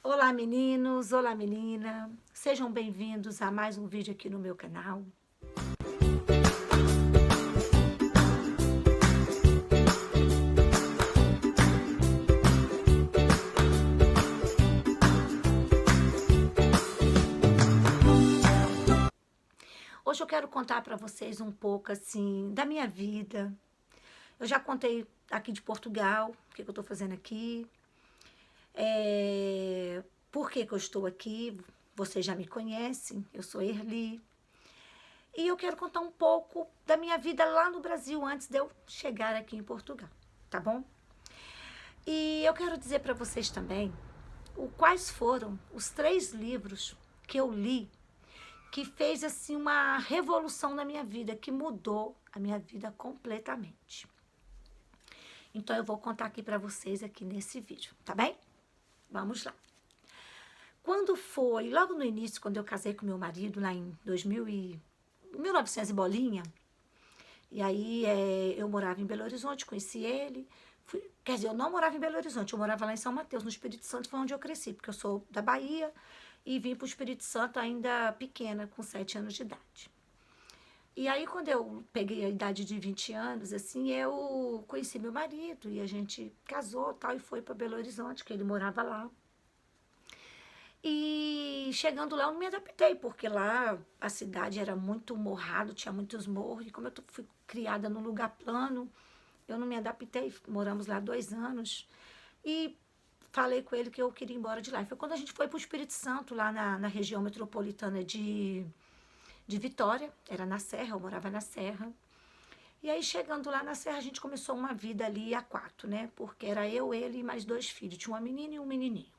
Olá meninos, olá menina, sejam bem-vindos a mais um vídeo aqui no meu canal. Hoje eu quero contar para vocês um pouco assim da minha vida. Eu já contei aqui de Portugal, o que eu estou fazendo aqui, por que eu estou aqui, vocês já me conhecem, eu sou Erli. E eu quero contar um pouco da minha vida lá no Brasil, antes de eu chegar aqui em Portugal, tá bom? E eu quero dizer para vocês também quais foram os 3 livros que eu li que fez assim uma revolução na minha vida, que mudou a minha vida completamente. Então eu vou contar aqui para vocês aqui nesse vídeo, tá bem? Vamos lá. Quando foi, logo no início, quando eu casei com meu marido, lá em 1900 e bolinha, e aí eu morava em Belo Horizonte, conheci ele. Quer dizer, eu não morava em Belo Horizonte, eu morava lá em São Mateus, no Espírito Santo, foi onde eu cresci, porque eu sou da Bahia e vim para o Espírito Santo ainda pequena, com 7 anos de idade. E aí, quando eu peguei a idade de 20 anos, assim, eu conheci meu marido e a gente casou tal, e foi para Belo Horizonte, que ele morava lá. E chegando lá eu não me adaptei, porque lá a cidade era muito morrado, tinha muitos morros, e como eu fui criada num lugar plano, eu não me adaptei. Moramos lá 2 anos e falei com ele que eu queria ir embora de lá. E foi quando a gente foi para o Espírito Santo, lá na região metropolitana de Vitória, era na Serra, eu morava na Serra. E aí, chegando lá na Serra, a gente começou uma vida ali a 4, né? Porque era eu, ele e mais 2 filhos. Tinha uma menina e um menininho.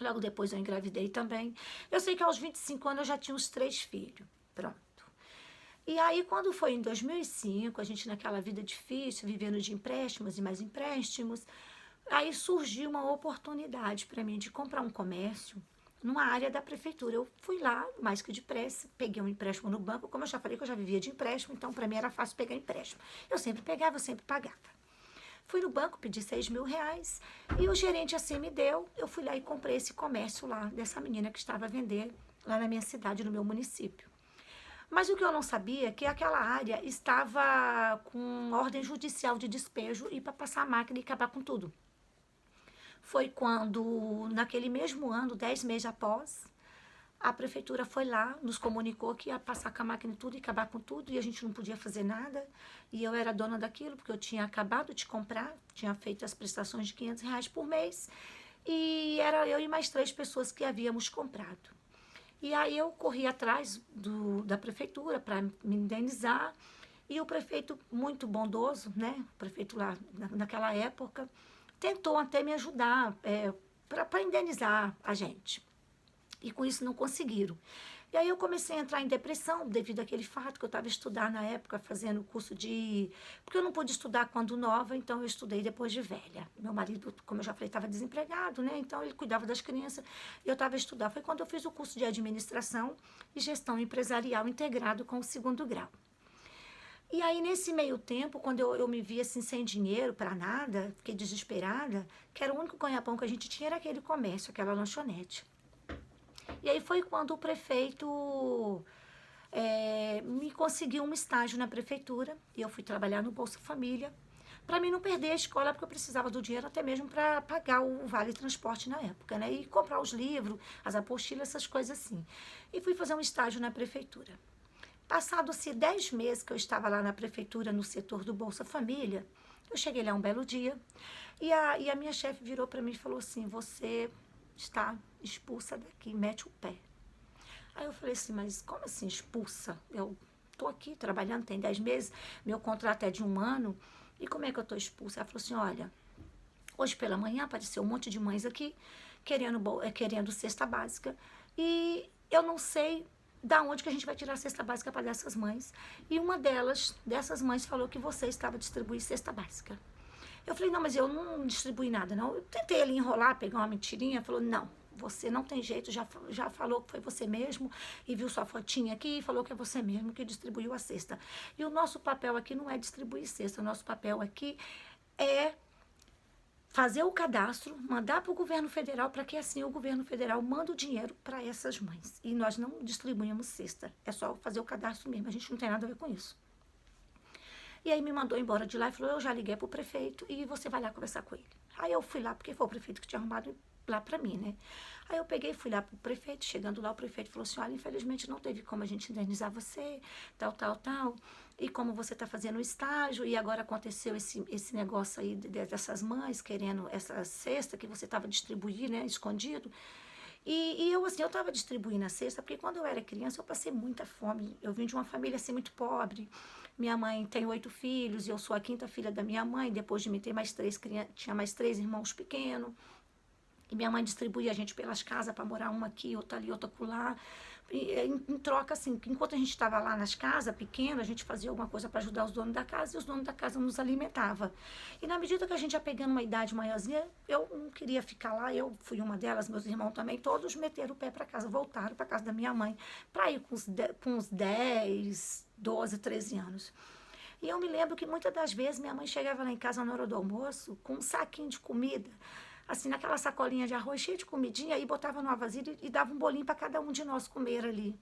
Logo depois eu engravidei também. Eu sei que aos 25 anos eu já tinha os 3 filhos. Pronto. E aí, quando foi em 2005, a gente naquela vida difícil, vivendo de empréstimos e mais empréstimos, aí surgiu uma oportunidade para mim de comprar um comércio numa área da prefeitura. Eu fui lá, mais que depressa, peguei um empréstimo no banco. Como eu já falei que eu já vivia de empréstimo, então para mim era fácil pegar empréstimo. Eu sempre pegava, eu sempre pagava. Fui no banco, pedi 6 mil reais e o gerente assim me deu. Eu fui lá e comprei esse comércio lá, dessa menina que estava a vender lá na minha cidade, no meu município. Mas o que eu não sabia é que aquela área estava com ordem judicial de despejo e para passar a máquina e acabar com tudo. Foi quando, naquele mesmo ano, 10 meses após, a prefeitura foi lá, nos comunicou que ia passar com a máquina e tudo e acabar com tudo, e a gente não podia fazer nada. E eu era dona daquilo, porque eu tinha acabado de comprar, tinha feito as prestações de 500 reais por mês, e era eu e mais 3 pessoas que havíamos comprado. E aí eu corri atrás da prefeitura para me indenizar, e o prefeito, muito bondoso, né, o prefeito lá naquela época, tentou até me ajudar para indenizar a gente. E com isso não conseguiram. E aí eu comecei a entrar em depressão devido àquele fato que eu estava estudando na época, fazendo curso de... Porque eu não pude estudar quando nova, então eu estudei depois de velha. Meu marido, como eu já falei, estava desempregado, né? Então ele cuidava das crianças e eu estava a estudar. Foi quando eu fiz o curso de administração e gestão empresarial integrado com o 2º grau. E aí, nesse meio tempo, quando eu me vi assim, sem dinheiro para nada, fiquei desesperada, que era o único ganha-pão que a gente tinha, era aquele comércio, aquela lanchonete. E aí foi quando o prefeito me conseguiu um estágio na prefeitura, e eu fui trabalhar no Bolsa Família, para mim não perder a escola, porque eu precisava do dinheiro até mesmo para pagar o vale transporte na época, né? E comprar os livros, as apostilas, essas coisas assim. E fui fazer um estágio na prefeitura. Passado-se 10 meses que eu estava lá na prefeitura, no setor do Bolsa Família, eu cheguei lá um belo dia e a minha chefe virou para mim e falou assim: você está expulsa daqui, mete o pé. Aí eu falei assim: mas como assim expulsa? Eu estou aqui trabalhando, tem 10 meses, meu contrato é de 1 ano, e como é que eu estou expulsa? Ela falou assim: olha, hoje pela manhã apareceu um monte de mães aqui querendo cesta básica, e eu não sei da onde que a gente vai tirar a cesta básica para dessas mães. E uma dessas mães, falou que você estava distribuindo cesta básica. Eu falei: não, mas eu não distribuí nada, não. Eu tentei ali enrolar, pegar uma mentirinha. Falou: não, você não tem jeito, já falou que foi você mesmo, e viu sua fotinha aqui e falou que é você mesmo que distribuiu a cesta. E o nosso papel aqui não é distribuir cesta, o nosso papel aqui é fazer o cadastro, mandar para o governo federal, para que assim o governo federal manda o dinheiro para essas mães. E nós não distribuímos cesta, é só fazer o cadastro mesmo, a gente não tem nada a ver com isso. E aí me mandou embora de lá e falou, eu já liguei para o prefeito e você vai lá conversar com ele. Aí eu fui lá, porque foi o prefeito que tinha arrumado lá para mim, né? Aí eu peguei e fui lá para o prefeito, chegando lá o prefeito falou assim, olha, infelizmente não teve como a gente indenizar você, tal, e como você está fazendo o estágio, e agora aconteceu esse negócio aí dessas mães querendo essa cesta que você estava distribuindo, né, escondido. E eu, assim, eu estava distribuindo a cesta, porque quando eu era criança eu passei muita fome. Eu vim de uma família, assim, muito pobre. Minha mãe tem 8 filhos e eu sou a 5ª filha da minha mãe. Depois de mim ter mais 3 crianças, tinha mais 3 irmãos pequenos. E minha mãe distribuía a gente pelas casas para morar uma aqui, outra ali, outra acolá. Em troca, assim, enquanto a gente estava lá nas casas pequenas, a gente fazia alguma coisa para ajudar os donos da casa e os donos da casa nos alimentavam. E na medida que a gente ia pegando uma idade maiorzinha, eu não queria ficar lá, eu fui uma delas, meus irmãos também, todos meteram o pé para casa, voltaram para casa da minha mãe, para ir com uns 10, 12, 13 anos. E eu me lembro que muitas das vezes minha mãe chegava lá em casa na hora do almoço com um saquinho de comida, assim, naquela sacolinha de arroz cheia de comidinha, e botava numa vasilha e dava um bolinho para cada um de nós comer ali.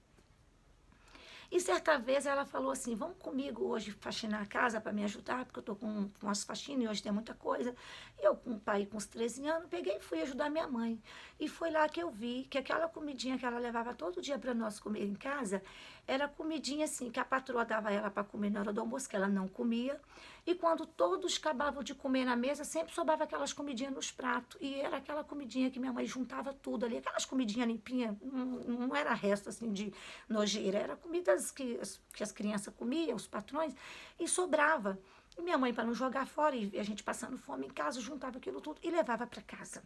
E certa vez ela falou assim, vamos comigo hoje faxinar a casa para me ajudar, porque eu estou com as faxinas e hoje tem muita coisa. Eu, com o pai com uns 13 anos, peguei e fui ajudar minha mãe. E foi lá que eu vi que aquela comidinha que ela levava todo dia para nós comer em casa, era comidinha assim, que a patroa dava ela para comer na hora do almoço, que ela não comia. E quando todos acabavam de comer na mesa, sempre sobrava aquelas comidinhas nos pratos. E era aquela comidinha que minha mãe juntava tudo ali, aquelas comidinhas limpinhas, não era resto assim de nojeira, era comidas que as crianças comiam, os patrões, e sobrava. E minha mãe, para não jogar fora, e a gente passando fome em casa, juntava aquilo tudo e levava para casa.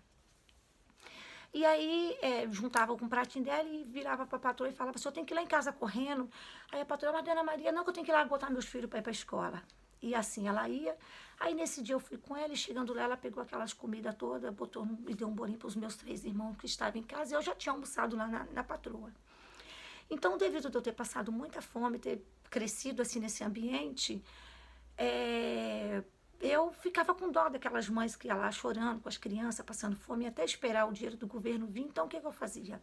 E aí, juntava com o pratinho dela e virava para a patroa e falava, eu tenho que ir lá em casa correndo. Aí a patroa, mas Dona Maria, não, que eu tenho que ir lá botar meus filhos para ir para a escola. E assim ela ia. Aí nesse dia eu fui com ela e chegando lá, ela pegou aquelas comidas todas, botou e deu um bolinho para os meus 3 irmãos que estavam em casa. E eu já tinha almoçado lá na patroa. Então, devido a eu ter passado muita fome, ter crescido assim nesse ambiente, eu ficava com dó daquelas mães que iam lá chorando com as crianças, passando fome, até esperar o dinheiro do governo vir. Então, o que eu fazia?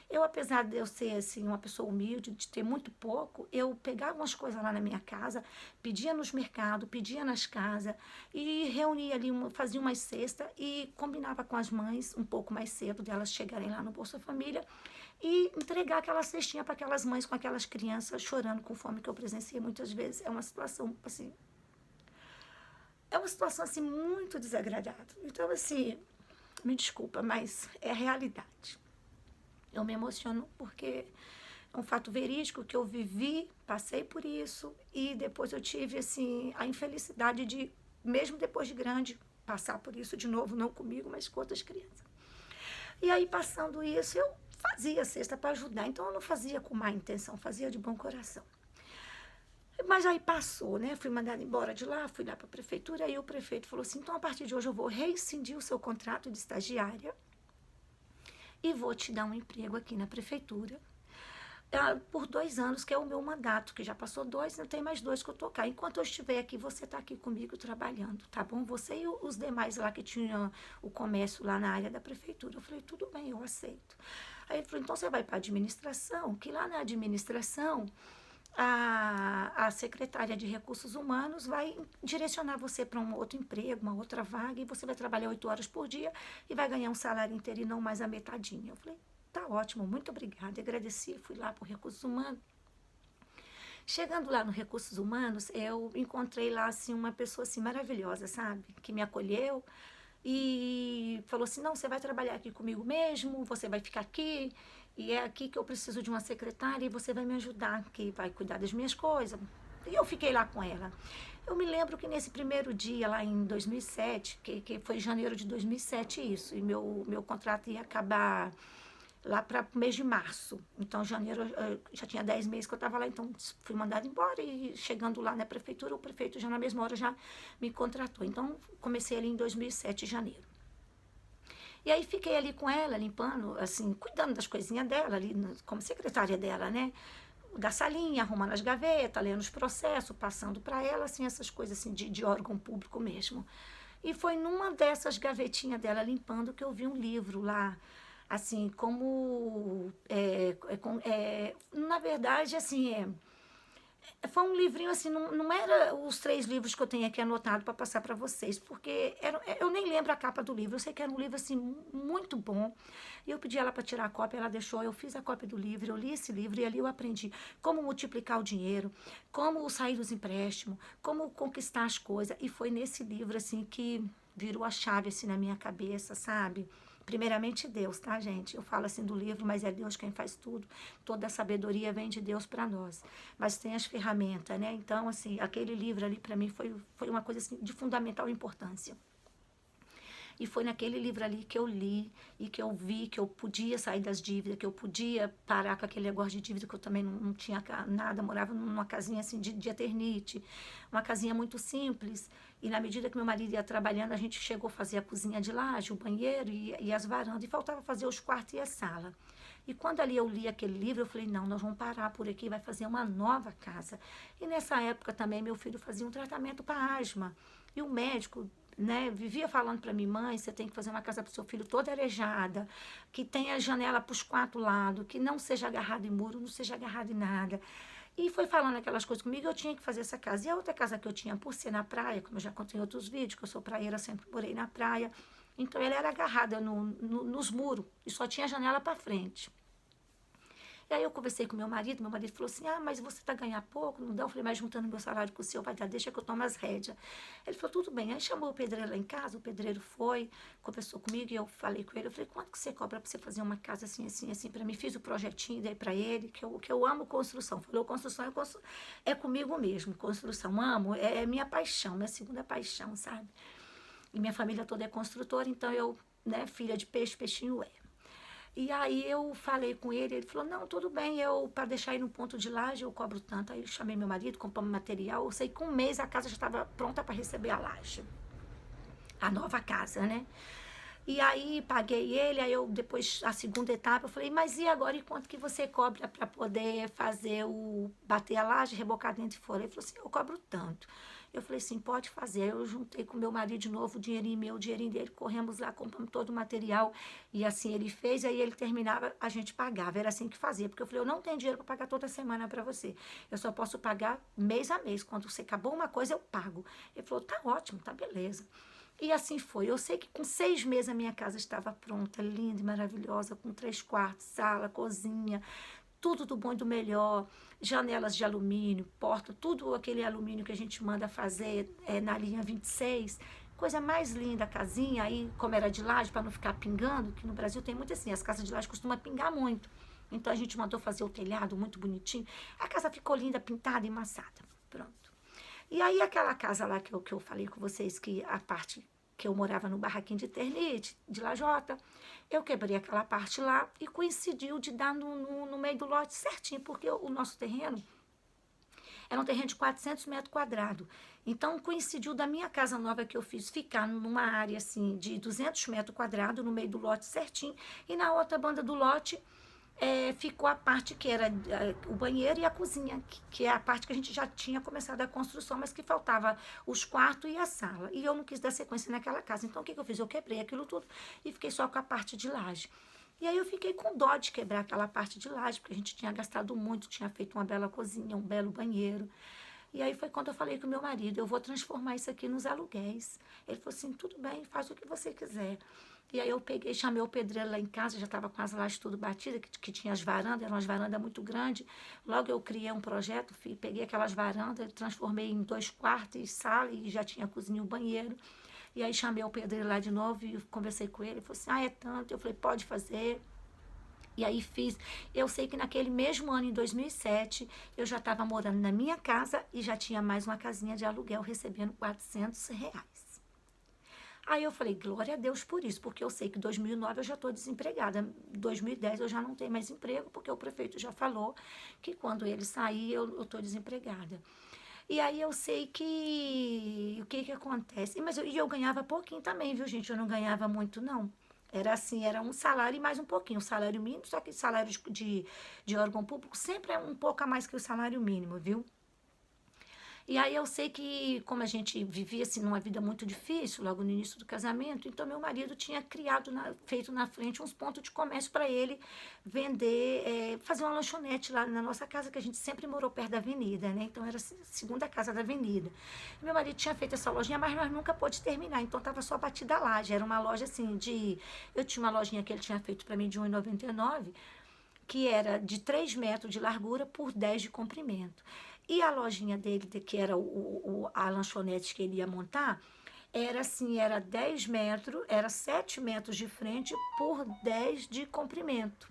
Eu, apesar de eu ser assim, uma pessoa humilde, de ter muito pouco, eu pegava umas coisas lá na minha casa, pedia nos mercados, pedia nas casas e reunia ali, fazia umas cestas e combinava com as mães um pouco mais cedo delas chegarem lá no Bolsa Família e entregar aquela cestinha para aquelas mães com aquelas crianças chorando com fome que eu presenciei muitas vezes. É uma situação assim muito desagradável. Então assim, me desculpa, mas é a realidade. Eu me emociono porque é um fato verídico que eu vivi, passei por isso e depois eu tive assim a infelicidade de, mesmo depois de grande, passar por isso de novo, não comigo, mas com outras crianças. E aí, passando isso, eu fazia cesta para ajudar. Então, eu não fazia com má intenção, fazia de bom coração. Mas aí passou, né? Fui mandada embora de lá, fui lá para a prefeitura, e o prefeito falou assim, então, a partir de hoje, eu vou rescindir o seu contrato de estagiária e vou te dar um emprego aqui na prefeitura por 2 anos, que é o meu mandato, que já passou 2, não tem mais 2 que eu tô cá. Enquanto eu estiver aqui, você tá aqui comigo trabalhando, tá bom? Você e os demais lá que tinham o comércio lá na área da prefeitura. Eu falei, tudo bem, eu aceito. Aí ele falou, então você vai para a administração, que lá na administração a secretária de Recursos Humanos vai direcionar você para um outro emprego, uma outra vaga, e você vai trabalhar 8 horas por dia e vai ganhar um salário inteiro e não mais a metadinha. Eu falei, tá ótimo, muito obrigada. Agradeci, fui lá para o Recursos Humanos. Chegando lá no Recursos Humanos, eu encontrei lá assim, uma pessoa assim, maravilhosa, sabe? Que me acolheu e falou assim, não, você vai trabalhar aqui comigo mesmo, você vai ficar aqui, e é aqui que eu preciso de uma secretária e você vai me ajudar, que vai cuidar das minhas coisas. E eu fiquei lá com ela. Eu me lembro que nesse primeiro dia, lá em 2007, que foi em janeiro de 2007 isso, e meu contrato ia acabar lá para o mês de março. Então, janeiro, já tinha 10 meses que eu estava lá, então fui mandada embora e chegando lá na prefeitura, o prefeito já na mesma hora já me contratou. Então, comecei ali em 2007, janeiro. E aí fiquei ali com ela, limpando, assim, cuidando das coisinhas dela, ali como secretária dela, né? Da salinha, arrumando as gavetas, lendo os processos, passando para ela, assim, essas coisas assim, de órgão público mesmo. E foi numa dessas gavetinhas dela limpando que eu vi um livro lá, assim, como, na verdade, assim, foi um livrinho assim, não era os 3 livros que eu tenho aqui anotado para passar para vocês, porque eu nem lembro a capa do livro, eu sei que era um livro assim muito bom. E eu pedi ela para tirar a cópia, ela deixou, eu fiz a cópia do livro, eu li esse livro e ali eu aprendi como multiplicar o dinheiro, como sair dos empréstimos, como conquistar as coisas. E foi nesse livro assim que virou a chave assim na minha cabeça, sabe? Primeiramente Deus, tá, gente? Eu falo assim do livro, mas é Deus quem faz tudo. Toda a sabedoria vem de Deus para nós. Mas tem as ferramentas, né? Então, assim, aquele livro ali para mim foi uma coisa assim, de fundamental importância. E foi naquele livro ali que eu li e que eu vi que eu podia sair das dívidas, que eu podia parar com aquele negócio de dívida, que eu também não tinha nada, morava numa casinha assim de eternite, uma casinha muito simples. E na medida que meu marido ia trabalhando, a gente chegou a fazer a cozinha de laje, o banheiro e as varandas, e faltava fazer os quartos e a sala. E quando ali eu li aquele livro, eu falei, não, nós vamos parar por aqui, vai fazer uma nova casa. E nessa época também meu filho fazia um tratamento para asma. E o médico, né, vivia falando para mim, mãe, você tem que fazer uma casa para o seu filho toda arejada, que tenha janela para os 4 lados, que não seja agarrado em muro, não seja agarrado em nada. E foi falando aquelas coisas comigo, eu tinha que fazer essa casa. E a outra casa que eu tinha, por ser na praia, como eu já contei em outros vídeos, que eu sou praieira, sempre morei na praia, então ela era agarrada nos muros e só tinha janela para frente. E aí eu conversei com meu marido falou assim, mas você tá ganhando pouco, não dá? Eu falei, mas juntando meu salário com o seu, vai dar, deixa que eu tomo as rédeas. Ele falou, tudo bem. Aí chamou o pedreiro lá em casa, o pedreiro foi, conversou comigo e eu falei com ele, eu falei, quanto que você cobra para você fazer uma casa assim, assim, assim, para mim? Fiz o projetinho, dei para ele, que eu amo construção. Falou, construção é comigo mesmo, construção, amo, é minha paixão, minha segunda paixão, sabe? E minha família toda é construtora, então eu, né, filha de peixe, peixinho é. E aí eu falei com ele falou, não, tudo bem, eu para deixar aí no ponto de laje eu cobro tanto. Aí eu chamei meu marido, compramos material, eu sei que um mês a casa já estava pronta para receber a laje, a nova casa, né? E aí paguei ele, aí eu depois, a segunda etapa, eu falei, mas e agora, e quanto que você cobra para poder fazer bater a laje, rebocar dentro e fora? Ele falou assim, eu cobro tanto. Eu falei assim, pode fazer. Eu juntei com meu marido de novo, o dinheirinho meu, o dinheirinho dele, corremos lá, compramos todo o material, e assim ele fez, aí ele terminava, a gente pagava, era assim que fazia, porque eu falei, eu não tenho dinheiro para pagar toda semana para você, eu só posso pagar mês a mês, quando você acabou uma coisa, eu pago. Ele falou, tá ótimo, tá beleza. E assim foi. Eu sei que com 6 meses a minha casa estava pronta, linda e maravilhosa, com 3 quartos, sala, cozinha, tudo do bom e do melhor, janelas de alumínio, porta, tudo aquele alumínio que a gente manda fazer na linha 26. Coisa mais linda a casinha, aí como era de laje, para não ficar pingando, que no Brasil tem muito assim, as casas de laje costumam pingar muito. Então a gente mandou fazer o telhado muito bonitinho. A casa ficou linda, pintada e amassada. Pronto. E aí aquela casa lá que eu falei com vocês, que a parte que eu morava no barraquinho de Ternite, de Lajota, eu quebrei aquela parte lá e coincidiu de dar no meio do lote certinho, porque o nosso terreno era um terreno de 400 metros quadrados. Então, coincidiu da minha casa nova que eu fiz ficar numa área assim de 200 metros quadrados, no meio do lote certinho, e na outra banda do lote ficou a parte que era o banheiro e a cozinha, que é a parte que a gente já tinha começado a construção, mas que faltava os quartos e a sala. E eu não quis dar sequência naquela casa. Então, o que eu fiz? Eu quebrei aquilo tudo e fiquei só com a parte de laje. E aí eu fiquei com dó de quebrar aquela parte de laje, porque a gente tinha gastado muito, tinha feito uma bela cozinha, um belo banheiro. E aí foi quando eu falei com o meu marido, eu vou transformar isso aqui nos aluguéis. Ele falou assim, tudo bem, faz o que você quiser. E aí eu peguei, chamei o pedreiro lá em casa, já estava com as lajes tudo batidas, que tinha as varandas, eram umas varandas muito grandes. Logo eu criei um projeto, peguei aquelas varandas, transformei em 2 quartos e sala, e já tinha a cozinha e o banheiro. E aí chamei o pedreiro lá de novo e conversei com ele, ele falou assim, é tanto? Eu falei, pode fazer. E aí fiz. Eu sei que naquele mesmo ano, em 2007, eu já estava morando na minha casa e já tinha mais uma casinha de aluguel recebendo R$ 400. Aí eu falei, glória a Deus por isso, porque eu sei que em 2009 eu já estou desempregada. Em 2010 eu já não tenho mais emprego, porque o prefeito já falou que quando ele sair eu estou desempregada. E aí eu sei que o que acontece. Mas eu ganhava pouquinho também, viu, gente? Eu não ganhava muito, não. Era assim, era um salário e mais um pouquinho. O salário mínimo, só que salário de órgão público sempre é um pouco a mais que o salário mínimo, viu? E aí eu sei que, como a gente vivia assim numa vida muito difícil, logo no início do casamento, então meu marido tinha feito na frente uns pontos de comércio para ele vender, fazer uma lanchonete lá na nossa casa, que a gente sempre morou perto da avenida, né? Então era a segunda casa da avenida. Meu marido tinha feito essa lojinha, mas nós nunca pôde terminar, então tava só batida a laje. Era uma loja assim de. Eu tinha uma lojinha que ele tinha feito para mim de 1,99, que era de 3 metros de largura por 10 de comprimento. E a lojinha dele, que era a lanchonete que ele ia montar, era assim, era 10 metros, era 7 metros de frente por 10 de comprimento.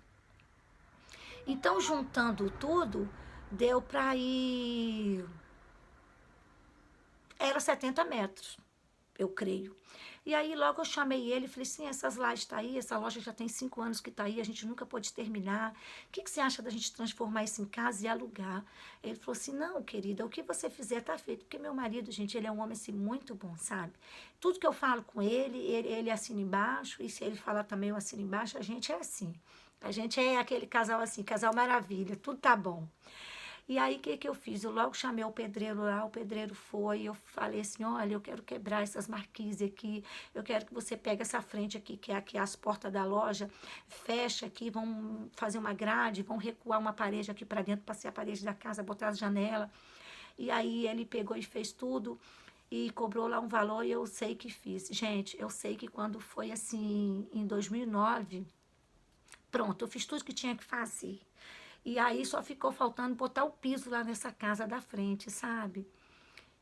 Então, juntando tudo, deu para ir. Era 70 metros, eu creio. E aí logo eu chamei ele e falei assim, essas lajes tá aí, essa loja já tem 5 anos que tá aí, a gente nunca pôde terminar. O que você acha da gente transformar isso em casa e alugar? Ele falou assim, não, querida, o que você fizer tá feito. Porque meu marido, gente, ele é um homem assim muito bom, sabe? Tudo que eu falo com ele assina embaixo, e se ele falar também eu assino embaixo, a gente é assim. A gente é aquele casal assim, casal maravilha, tudo tá bom. E aí, o que eu fiz? Eu logo chamei o pedreiro lá, o pedreiro foi, eu falei assim, olha, eu quero quebrar essas marquises aqui, eu quero que você pegue essa frente aqui, que é aqui as portas da loja, fecha aqui, vão fazer uma grade, vão recuar uma parede aqui para dentro, para ser a parede da casa, botar as janelas. E aí ele pegou e fez tudo e cobrou lá um valor e eu sei que fiz. Gente, eu sei que quando foi assim, em 2009, pronto, eu fiz tudo que tinha que fazer. E aí só ficou faltando botar o piso lá nessa casa da frente, sabe?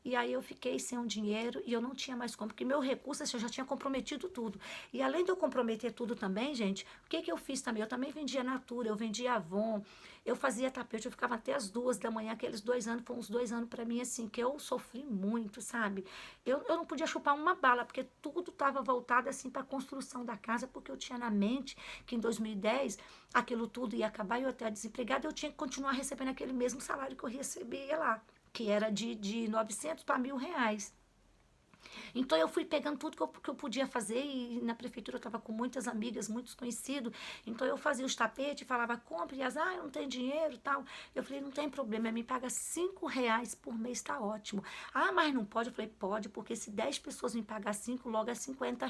E aí eu fiquei sem um dinheiro e eu não tinha mais como, porque meu recurso, assim, eu já tinha comprometido tudo. E além de eu comprometer tudo também, gente, o que eu fiz também? Eu também vendia Natura, eu vendia Avon, eu fazia tapete, eu ficava até as 2 da manhã, aqueles 2 anos, foram uns 2 anos para mim, assim, que eu sofri muito, sabe? Eu não podia chupar uma bala, porque tudo estava voltado, assim, para a construção da casa, porque eu tinha na mente que em 2010 aquilo tudo ia acabar e eu até desempregada, eu tinha que continuar recebendo aquele mesmo salário que eu recebia lá, que era de 900 para R$ 1.000. Então eu fui pegando tudo que eu podia fazer e na prefeitura eu estava com muitas amigas, muitos conhecidos. Então eu fazia os tapetes, falava, compre, e elas, eu não tenho dinheiro tal. Eu falei, não tem problema, me paga R$ 5 por mês, tá ótimo. Ah, mas não pode? Eu falei, pode, porque se 10 pessoas me pagar 5, logo é R$ 50.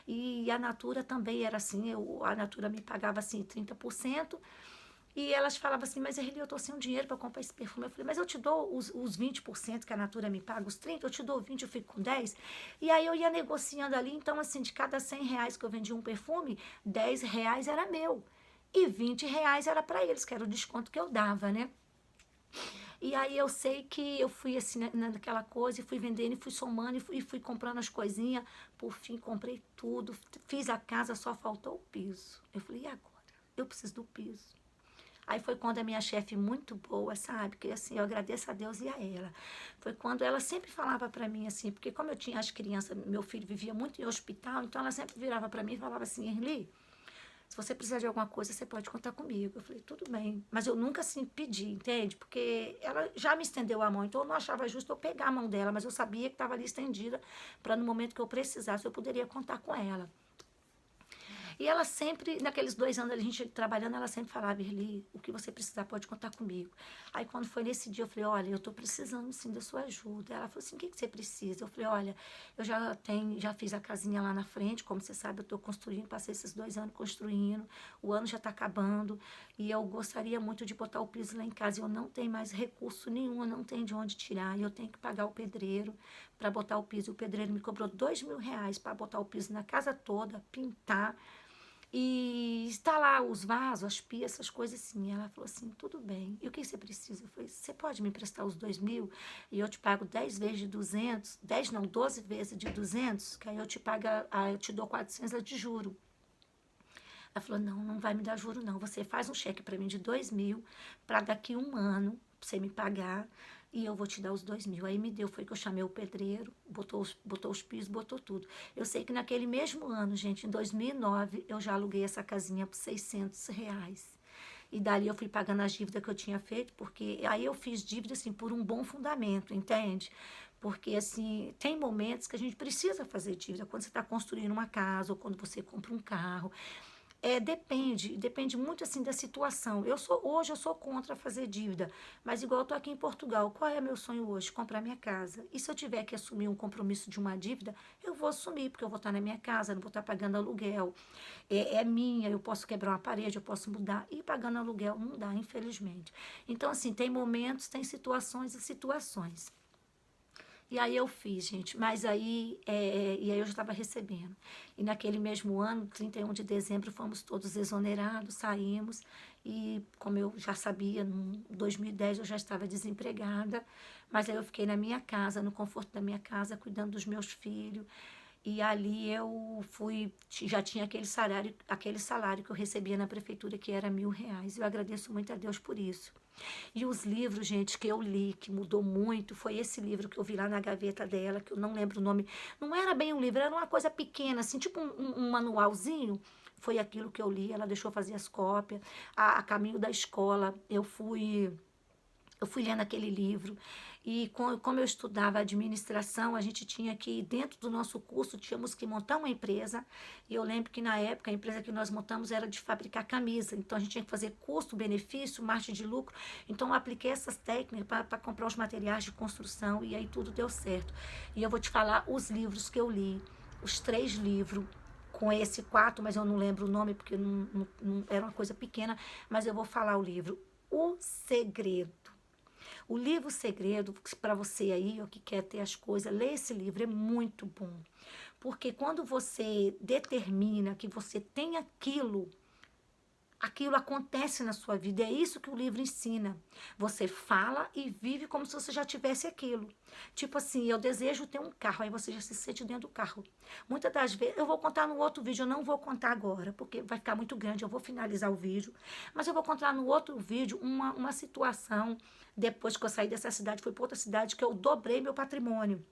E a Natura também era assim, a Natura me pagava assim 30%. E elas falavam assim, mas Erli, eu tô sem dinheiro para comprar esse perfume. Eu falei, mas eu te dou os 20% que a Natura me paga, os 30%, eu te dou 20%, eu fico com 10%. E aí eu ia negociando ali, então assim, de cada R$ 100 que eu vendia um perfume, R$ 10 era meu. E R$ 20 era para eles, que era o desconto que eu dava, né? E aí eu sei que eu fui assim naquela coisa, e fui vendendo, e fui somando, e fui comprando as coisinhas. Por fim, comprei tudo, fiz a casa, só faltou o piso. Eu falei, e agora? Eu preciso do piso. Aí foi quando a minha chefe, muito boa, sabe? Que assim, eu agradeço a Deus e a ela. Foi quando ela sempre falava para mim assim, porque como eu tinha as crianças, meu filho vivia muito em hospital, então ela sempre virava para mim e falava assim, Erli, se você precisar de alguma coisa, você pode contar comigo. Eu falei, tudo bem. Mas eu nunca assim pedi, entende? Porque ela já me estendeu a mão, então eu não achava justo eu pegar a mão dela, mas eu sabia que estava ali estendida para no momento que eu precisasse, eu poderia contar com ela. E ela sempre, naqueles 2 anos a gente trabalhando, ela sempre falava, Irli, o que você precisar pode contar comigo. Aí quando foi nesse dia, eu falei, olha, eu estou precisando sim da sua ajuda. Ela falou assim, o que você precisa? Eu falei, olha, eu já fiz a casinha lá na frente, como você sabe, eu estou construindo, passei esses 2 anos construindo, o ano já está acabando, e eu gostaria muito de botar o piso lá em casa, e eu não tenho mais recurso nenhum, eu não tenho de onde tirar, e eu tenho que pagar o pedreiro para botar o piso. O pedreiro me cobrou R$ 2.000 para botar o piso na casa toda, pintar, e instalar os vasos, as pias, essas coisas assim. Ela falou assim, tudo bem. E o que você precisa? Eu falei, você pode me emprestar os 2.000 e eu te pago 10 vezes de 200, 10 não, 12 vezes de 200, que aí eu te pago, eu te dou 400 de juro. Ela falou, não, não vai me dar juro não. Você faz um cheque para mim de 2.000 para daqui 1 ano, pra você me pagar, e eu vou te dar os 2.000. Aí me deu, foi que eu chamei o pedreiro, botou os pisos, botou tudo. Eu sei que naquele mesmo ano, gente, em 2009, eu já aluguei essa casinha por R$ 600. E dali eu fui pagando as dívidas que eu tinha feito, porque aí eu fiz dívida, assim, por um bom fundamento, entende? Porque, assim, tem momentos que a gente precisa fazer dívida, quando você está construindo uma casa ou quando você compra um carro. Depende muito assim da situação. Hoje eu sou contra fazer dívida, mas igual eu tô aqui em Portugal, qual é meu sonho hoje? Comprar minha casa. E se eu tiver que assumir um compromisso de uma dívida, eu vou assumir, porque eu vou estar na minha casa, não vou estar pagando aluguel. É minha, eu posso quebrar uma parede, eu posso mudar, e pagando aluguel não dá, infelizmente. Então, assim, tem momentos, tem situações e situações. E aí eu fiz, gente, mas e aí eu já estava recebendo. E naquele mesmo ano, 31 de dezembro, fomos todos exonerados, saímos, e como eu já sabia, em 2010 eu já estava desempregada, mas aí eu fiquei na minha casa, no conforto da minha casa, cuidando dos meus filhos, e ali eu já tinha aquele salário que eu recebia na prefeitura, que era R$ 1.000. Eu agradeço muito a Deus por isso. E os livros, gente, que eu li, que mudou muito, foi esse livro que eu vi lá na gaveta dela, que eu não lembro o nome. Não era bem um livro, era uma coisa pequena, assim, tipo um manualzinho. Foi aquilo que eu li, ela deixou fazer as cópias. A caminho da escola, eu fui lendo aquele livro. E como eu estudava administração, a gente tinha que, dentro do nosso curso, tínhamos que montar uma empresa. E eu lembro que na época a empresa que nós montamos era de fabricar camisa. Então a gente tinha que fazer custo-benefício, margem de lucro. Então eu apliquei essas técnicas para comprar os materiais de construção e aí tudo deu certo. E eu vou te falar os livros que eu li, os 3 livros. Com esse 4, mas eu não lembro o nome porque não era uma coisa pequena, mas eu vou falar o livro O Segredo. O livro Segredo, para você aí, ó, que quer ter as coisas, lê esse livro, é muito bom. Porque quando você determina que você tem aquilo acontece na sua vida. É isso que o livro ensina. Você fala e vive como se você já tivesse aquilo. Tipo assim, eu desejo ter um carro, aí você já se sente dentro do carro. Muitas das vezes, eu vou contar no outro vídeo, eu não vou contar agora, porque vai ficar muito grande, eu vou finalizar o vídeo. Mas eu vou contar no outro vídeo uma situação, depois que eu saí dessa cidade, fui para outra cidade, que eu dobrei meu patrimônio.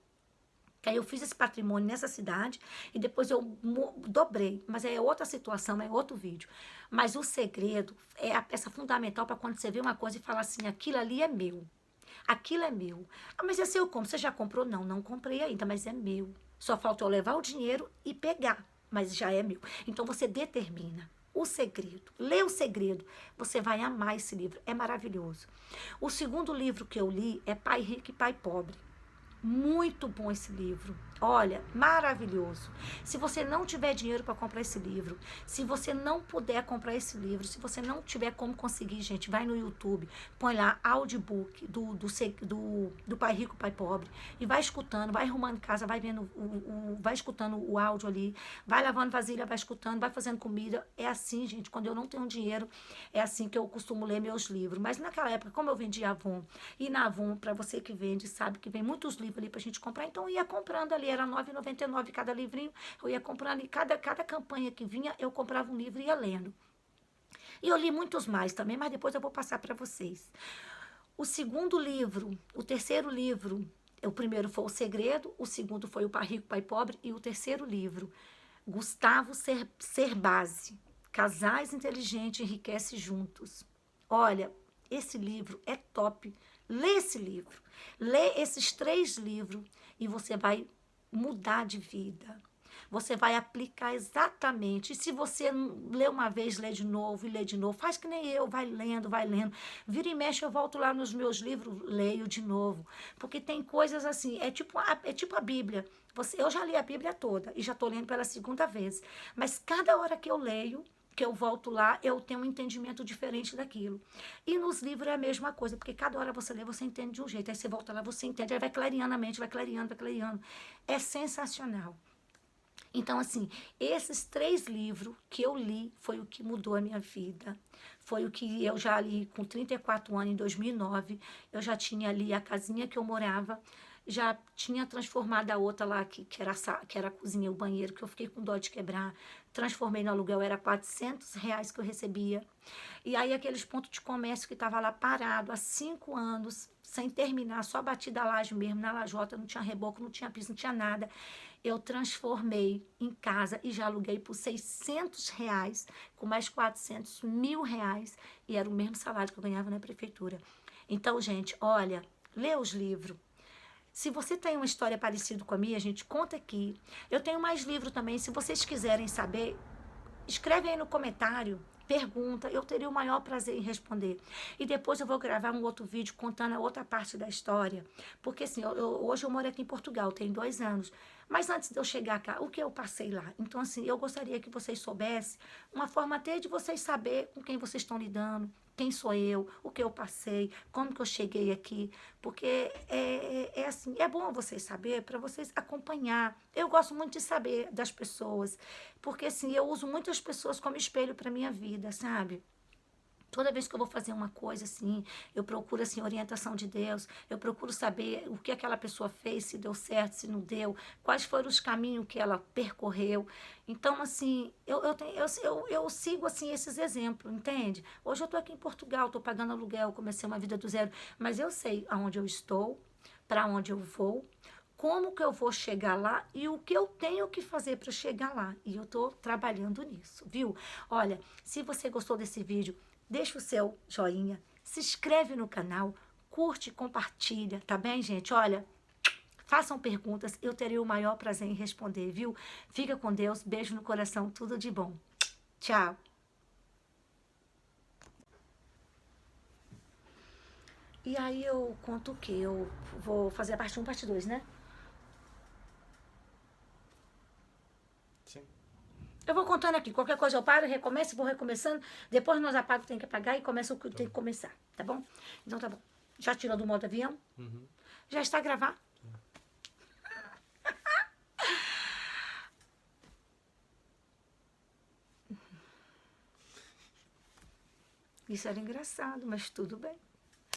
Aí eu fiz esse patrimônio nessa cidade e depois eu dobrei. Mas é outra situação, é outro vídeo. Mas o segredo é a peça fundamental para quando você vê uma coisa e fala assim, aquilo ali é meu. Aquilo é meu. Ah, mas esse eu como? Você já comprou? Não, não comprei ainda, mas é meu. Só falta eu levar o dinheiro e pegar, mas já é meu. Então você determina. O Segredo. Lê O Segredo. Você vai amar esse livro. É maravilhoso. O segundo livro que eu li é Pai Rico e Pai Pobre. Muito bom esse livro. Olha, maravilhoso. Se você não tiver dinheiro para comprar esse livro, se você não puder comprar esse livro, se você não tiver como conseguir, gente, vai no YouTube, põe lá audiobook do Pai Rico, Pai Pobre e vai escutando, vai arrumando casa, vai vendo, vai escutando o áudio ali, vai lavando vasilha, vai escutando, vai fazendo comida. É assim, gente, quando eu não tenho dinheiro, é assim que eu costumo ler meus livros. Mas naquela época, como eu vendia Avon, e na Avon, para você que vende, sabe que vem muitos livros ali pra gente comprar, então eu ia comprando ali, era R$ 9,99 cada livrinho, eu ia comprando e cada campanha que vinha, eu comprava um livro e ia lendo. E eu li muitos mais também, mas depois eu vou passar para vocês. O segundo livro, o terceiro livro, o primeiro foi O Segredo, o segundo foi O Pai Rico, Pai Pobre, e o terceiro livro, Gustavo Cerbasi, Casais Inteligentes Enriquecem Juntos. Olha, esse livro é top. Lê esse livro. Lê esses 3 livros e você vai mudar de vida. Você vai aplicar exatamente. E se você lê uma vez, lê de novo e lê de novo, faz que nem eu, vai lendo, vai lendo. Vira e mexe, eu volto lá nos meus livros, leio de novo. Porque tem coisas assim, é tipo a Bíblia. Eu já li a Bíblia toda e já estou lendo pela segunda vez. Mas cada hora que eu leio, que eu volto lá, eu tenho um entendimento diferente daquilo. E nos livros é a mesma coisa, porque cada hora você lê, você entende de um jeito. Aí você volta lá, você entende, aí vai clareando a mente, vai clareando, vai clareando. É sensacional. Então, assim, esses 3 livros que eu li foi o que mudou a minha vida. Foi o que eu já li com 34 anos, em 2009. Eu já tinha ali a casinha que eu morava, já tinha transformado a outra lá, que era a cozinha, o banheiro, que eu fiquei com dó de quebrar. Transformei no aluguel, era R$ 400 que eu recebia. E aí aqueles pontos de comércio que estava lá parado há 5 anos, sem terminar, só batida a laje mesmo, na lajota, não tinha reboco, não tinha piso, não tinha nada. Eu transformei em casa e já aluguei por R$ 600, com mais 400, R$ 1.000, e era o mesmo salário que eu ganhava na prefeitura. Então, gente, olha, lê os livros. Se você tem uma história parecida com a minha, gente, conta aqui. Eu tenho mais livro também, se vocês quiserem saber, Escreve aí no comentário, pergunta, eu teria o maior prazer em responder. E depois eu vou gravar um outro vídeo contando a outra parte da história. Porque assim, hoje eu moro aqui em Portugal, tem 2 anos. Mas antes de eu chegar cá, o que eu passei lá? Então, assim, eu gostaria que vocês soubessem uma forma até de vocês saber com quem vocês estão lidando, quem sou eu, o que eu passei, como que eu cheguei aqui. Porque é assim, é bom vocês saber para vocês acompanhar. Eu gosto muito de saber das pessoas, porque assim, eu uso muitas pessoas como espelho para minha vida, sabe? Toda vez que eu vou fazer uma coisa assim, eu procuro assim orientação de Deus, eu procuro saber o que aquela pessoa fez, se deu certo, se não deu, quais foram os caminhos que ela percorreu. Então, assim, eu sigo assim esses exemplos, entende? Hoje eu estou aqui em Portugal, estou pagando aluguel, comecei uma vida do zero, mas eu sei aonde eu estou, para onde eu vou, como que eu vou chegar lá e o que eu tenho que fazer para chegar lá. E eu estou trabalhando nisso, viu? Olha, se você gostou desse vídeo, deixa o seu joinha, se inscreve no canal, curte e compartilha, tá bem, gente? Olha, façam perguntas, eu terei o maior prazer em responder, viu? Fica com Deus, beijo no coração, tudo de bom. Tchau. E aí eu conto o quê? Eu vou fazer a parte 1, parte 2, né? Sim. Eu vou contando aqui, qualquer coisa eu paro, recomeço, vou recomeçando, depois nós apagamos o que tem que apagar e começa o que tem que começar, tá bom? Então tá bom. Já tirou do modo avião? Uhum. Já está gravado? Isso era engraçado, mas tudo bem.